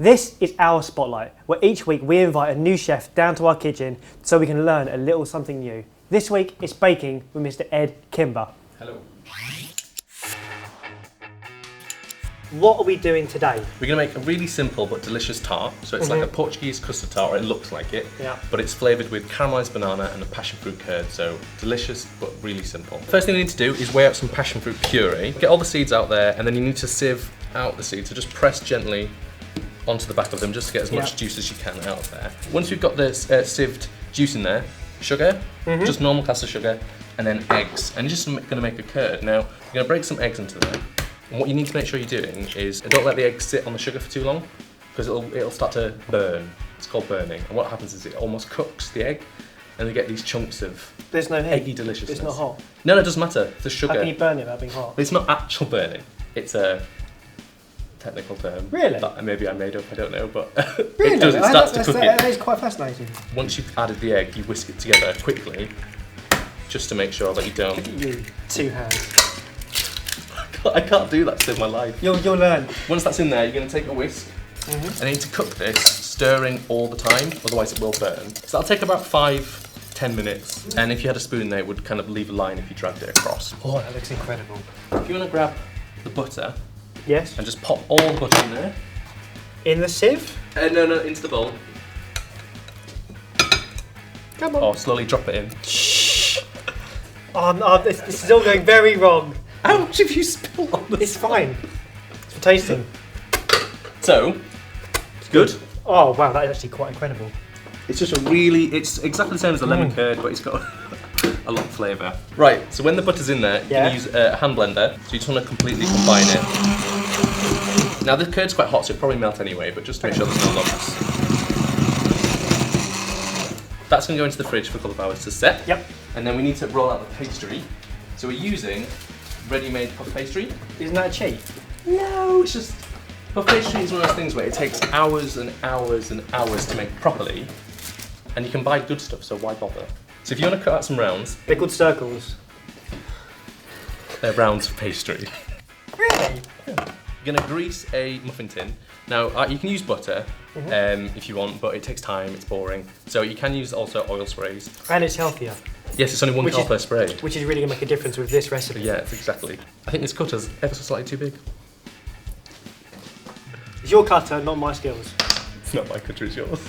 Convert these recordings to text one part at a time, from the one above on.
This is our spotlight, where each week we invite a new chef down to our kitchen so we can learn a little something new. This week it's baking with Mr. Edd Kimber. Hello. What are we doing today? We're going to make a really simple but delicious tart. So it's like a Portuguese custard tart, or it looks like it. Yeah. But it's flavoured with caramelised banana and a passionfruit curd. So delicious but really simple. First thing you need to do is weigh out some passionfruit puree. Get all the seeds out there, and then you need to sieve out the seeds. So just press gently onto the back of them just to get as much juice as you can out of there. Once you've got this sieved juice in there, sugar, just normal caster sugar, and then eggs. And you're just going to make a curd. Now, you're going to break some eggs into there. And what you need to make sure you're doing is don't let the egg sit on the sugar for too long, because it'll start to burn. It's called burning. And what happens is it almost cooks the egg, and you get these chunks of eggy deliciousness. It's not hot? No, it doesn't matter. The sugar. How can you burn it without being hot? It's not actual burning. It's a technical term. Really? That maybe I made up, I don't know, but Really? it does. It starts to cook it. That is quite fascinating. Once you've added the egg, you whisk it together quickly, just to make sure that you don't... Look at you, 2 hands. I can't do that to save my life. You'll learn. Once that's in there, you're going to take a whisk, and you need to cook this, stirring all the time, otherwise it will burn. So that'll take about 5-10 minutes, and if you had a spoon there, it would kind of leave a line if you dragged it across. Oh, that looks incredible. If you want to grab the butter, yes, and just pop all the butter in there. In the sieve? No, into the bowl. Come on. Oh, slowly drop it in. Shh. Oh, no, this is all going very wrong. Ouch, if you spill on the It's fine. It's for tasting. So, it's good. Oh, wow, that is actually quite incredible. It's just it's exactly the same as the lemon curd, but it's got a lot of flavour. Right, so when the butter's in there, you can use a hand blender. So you just want to completely combine it. Now the curd's quite hot, so it'll probably melt anyway, but just to make sure there's no lumps. That's going to go into the fridge for a couple of hours to set. Yep. And then we need to roll out the pastry. So we're using ready-made puff pastry. Isn't that cheap? No, it's just... Puff pastry is one of those things where it takes hours and hours and hours to make properly, and you can buy good stuff, so why bother? So if you want to cut out some rounds... They're called circles. They're rounds of pastry. Really? Yeah. You're going to grease a muffin tin. Now, you can use butter if you want, but it takes time, it's boring. So you can use also oil sprays. And it's healthier. Yes, it's only 1 carb per spray. Which is really going to make a difference with this recipe. Yes, exactly. I think this cutter's ever so slightly too big. It's your cutter, not my skills. It's not my cutter, it's yours.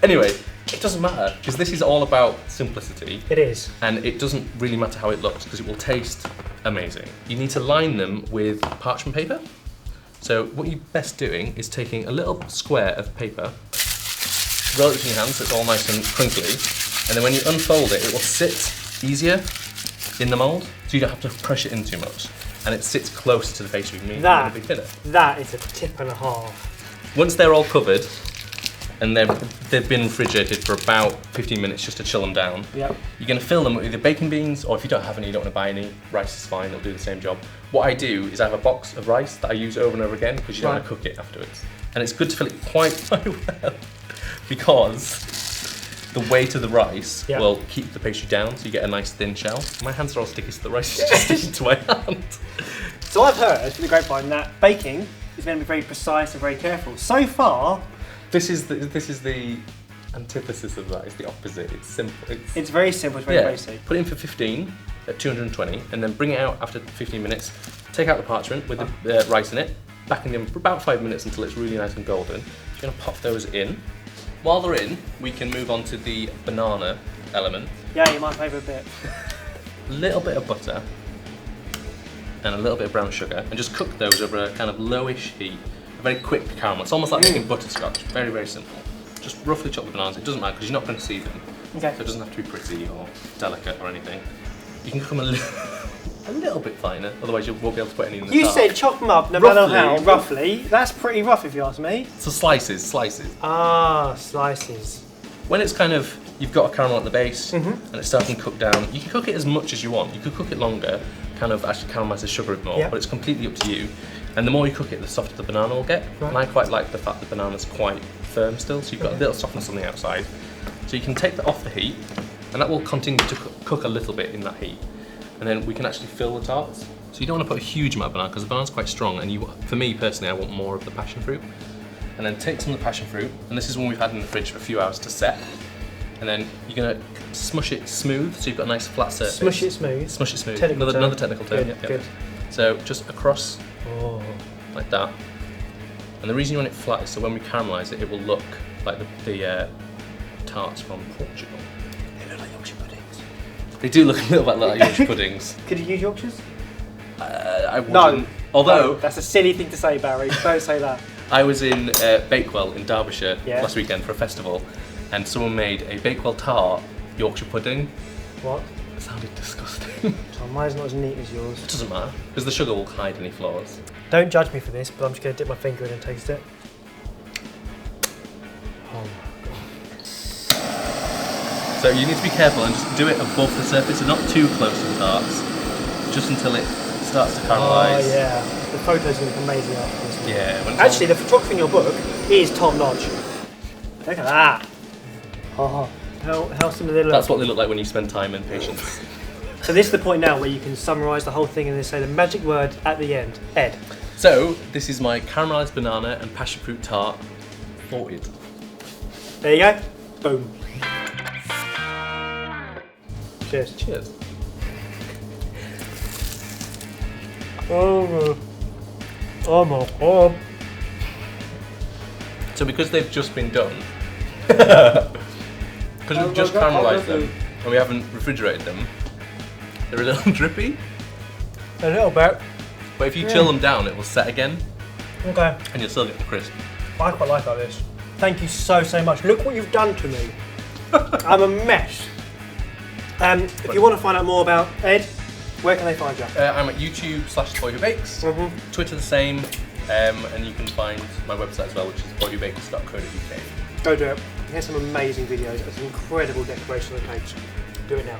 Anyway, it doesn't matter, because this is all about simplicity. It is. And it doesn't really matter how it looks, because it will taste amazing. You need to line them with parchment paper. So what you're best doing is taking a little square of paper, roll it between your hands so it's all nice and crinkly, and then when you unfold it, it will sit easier in the mould, so you don't have to push it in too much. And it sits closer to the pastry. That is a tip and a half. Once they're all covered, and they've been refrigerated for about 15 minutes just to chill them down, you're going to fill them with either baking beans, or if you don't have any, you don't want to buy any, rice is fine, it'll do the same job. What I do is I have a box of rice that I use over and over again, because you don't want to cook it afterwards. And it's good to fill it quite well, because the weight of the rice will keep the pastry down, so you get a nice thin shell. My hands are all sticky, so the rice is just sticking to my hand. So I've heard from the grapevine that baking is going to be very precise and very careful. So far, this is the antithesis of that. It's the opposite. It's simple. It's very simple. It's very basic. Put it in for 15 at 220, and then bring it out after 15 minutes. Take out the parchment with the rice in it. Back in the oven for about 5 minutes until it's really nice and golden. You're going to pop those in. While they're in, we can move on to the banana element. Yeah, my favourite bit. A little bit of butter and a little bit of brown sugar, and just cook those over a kind of lowish heat. A very quick caramel. It's almost like making butterscotch. Very, very simple. Just roughly chop the bananas. It doesn't matter because you're not going to see them. Okay. So it doesn't have to be pretty or delicate or anything. You can cook them a little bit finer, otherwise you won't be able to put any in the You tart. said chop them up, no matter how, roughly. That's pretty rough if you ask me. So slices. Ah, slices. When it's kind of, you've got a caramel at the base and it's starting to cook down, you can cook it as much as you want. You could cook it longer, kind of actually caramelise the sugar a bit more, but it's completely up to you. And the more you cook it, the softer the banana will get. Right. And I quite like the fact the banana's quite firm still, so you've got a little softness on the outside. So you can take that off the heat, and that will continue to cook a little bit in that heat. And then we can actually fill the tarts. So you don't want to put a huge amount of banana because the banana's quite strong, and for me personally, I want more of the passion fruit. And then take some of the passion fruit, and this is one we've had in the fridge for a few hours to set. And then you're gonna smush it smooth, so you've got a nice flat surface. Smush it smooth. Smush it smooth. Technical Another technical term. Good, Yep. good. So just across, like that. And the reason you want it flat is so when we caramelise it, it will look like the tarts from Portugal. They look like Yorkshire puddings. They do look a little bit like Yorkshire puddings. Could you use Yorkshires? I wouldn't. No. Although No, that's a silly thing to say, Barry. Don't say that. I was in Bakewell in Derbyshire Yeah. last weekend for a festival, and someone made a Bakewell tart Yorkshire pudding. What? It sounded disgusting. Oh, mine's not as neat as yours. It doesn't matter, because the sugar will hide any flaws. Don't judge me for this, but I'm just going to dip my finger in and taste it. Oh my god. So you need to be careful and just do it above the surface, so not too close to the tarts, just until it starts to caramelise. Oh yeah, the photos are going to look amazing after this. Yeah. When it's Actually, the photography in your book is top notch. Look at that. Oh, how similar they look. That's what they look like when you spend time and patience. So this is the point now where you can summarise the whole thing and then say the magic word at the end. Ed. So this is my caramelised banana and passion fruit tart sorted. There you go. Boom. Cheers. Cheers. Oh my god. So because they've just been done, because we've just caramelised them and we haven't refrigerated them, they're a little drippy. A little bit. But if you chill them down, it will set again Okay. and you'll still get the crisp. I quite like this. Thank you so much. Look what you've done to me. I'm a mess. If you want to find out more about Ed, where can they find you? I'm at YouTube/boywhobakes, Twitter the same, and you can find my website as well, which is boywhobakes.co.uk. Go do it. Here's some amazing videos. It's an incredible decoration of the cakes. Do it now.